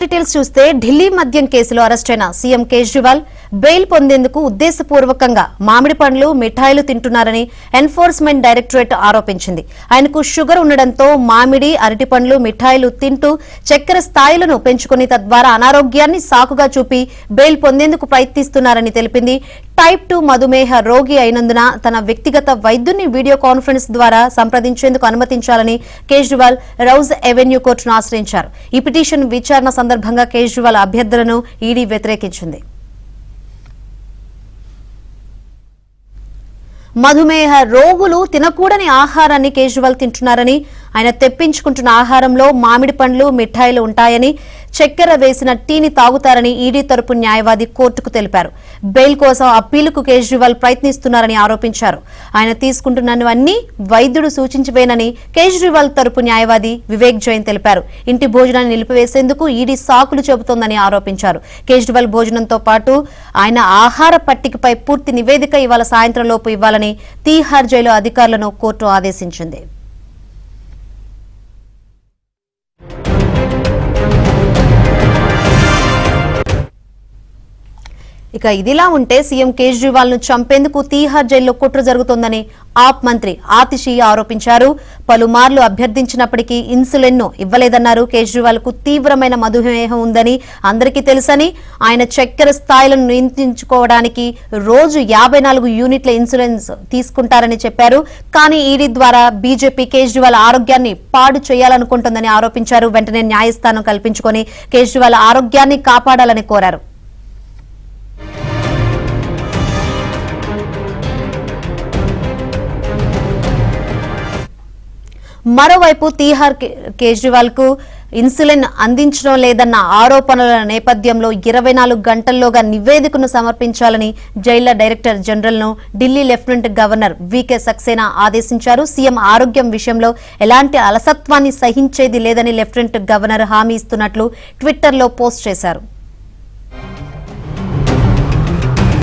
Details చూస్తే ఢిల్లీ మద్యం కేసులో అరెస్టైన సీఎం కేజ్రీవాల్ బెయిల్ పొందేందుకు ఉద్దేశపూర్వకంగా మామిడి పండ్లు మిఠాయిలు తింటున్నారని ఎన్ఫోర్స్మెంట్ డైరెక్టరేట్ ఆరోపించింది. ఆయనకు షుగర్ ఉండడంతో మామిడి అరటి పండ్లు మిఠాయిలు తింటూ చక్కెర స్థాయిలను పెంచుకుని తద్వారా అనారోగ్యాన్ని సాకుగా చూపి బెయిల్ పొందేందుకు ప్రయత్నిస్తున్నారని తెలిపింది. టైప్ 2 మధుమేహ రోగి అయినందున తన వ్యక్తిగత వైద్యుని వీడియో కాన్ఫరెన్స్ ద్వారా సంప్రదించేందుకు అనుమతించాలని కేజ్రీవాల్ రౌజ్ ఎవెన్యూ కోర్టును ఆశ్రయించారు. ఈ పిటిషన్ విచారణ సందర్భంగా కేజ్రీవాల్ అభ్యర్థనను ఈడీ వ్యతిరేకించింది. మధుమేహ రోగులు తినకూడని ఆహారాన్ని కేజ్రీవాల్ తింటున్నారని, ఆయన తెప్పించుకుంటున్న ఆహారంలో మామిడి పండ్లు మిఠాయిలు ఉంటాయని, చక్కెర వేసిన టీని తాగుతారని ఈడీ తరపు న్యాయవాది కోర్టుకు తెలిపారు. బెయిల్ కోసం అప్పీలుకు కేజ్రీవాల్ ప్రయత్నిస్తున్నారని ఆరోపించారు. ఆయన తీసుకుంటున్నవన్నీ వైద్యుడు సూచించవేనని కేజ్రీవాల్ తరపు న్యాయవాది వివేక్ జైన్ తెలిపారు. ఇంటి భోజనాన్ని నిలిపివేసేందుకు ఈడీ సాకులు చెబుతోందని ఆరోపించారు. కేజ్రీవాల్ భోజనంతో పాటు ఆయన ఆహార పట్టికపై పూర్తి నివేదిక ఇవాళ సాయంత్రం లోపు ఇవ్వాలని తీహార్ జైలు అధికారులను కోర్టు ఆదేశించింది. ఇక ఇదిలా ఉంటే సీఎం కేజ్రీవాల్ ను చంపేందుకు తీహార్ జైల్లో కుట్ర జరుగుతోందని ఆప్ మంత్రి ఆతిషి ఆరోపించారు. పలుమార్లు అభ్యర్థించినప్పటికీ ఇన్సులిన్ ను ఇవ్వలేదన్నారు. కేజ్రీవాల్ కు తీవ్రమైన మధుమేహం ఉందని అందరికీ తెలుసని, ఆయన చక్కెర స్థాయిలను నియంత్రించుకోవడానికి రోజు 54 యూనిట్ల ఇన్సులిన్ తీసుకుంటారని చెప్పారు. కానీ ఈడీ ద్వారా బీజేపీ కేజ్రీవాల్ ఆరోగ్యాన్ని పాడు చేయాలనుకుంటోందని ఆరోపించారు. వెంటనే న్యాయస్థానం కల్పించుకొని కేజ్రీవాల్ ఆరోగ్యాన్ని కాపాడాలని కోరారు. మరోవైపు తీహార్ కేజ్రీవాల్ కు ఇన్సులిన్ అందించడం లేదన్న ఆరోపణల నేపథ్యంలో 24 గంటల్లోగా నివేదికను సమర్పించాలని జైళ్ల డైరెక్టర్ జనరల్ ను ఢిల్లీ లెఫ్టినెంట్ గవర్నర్ వీకే సక్సేనా ఆదేశించారు. సీఎం ఆరోగ్యం విషయంలో ఎలాంటి అలసత్వాన్ని సహించేది లేదని లెఫ్టినెంట్ గవర్నర్ హామీ ఇస్తున్నట్లు ట్విట్టర్లో పోస్ట్ చేశారు.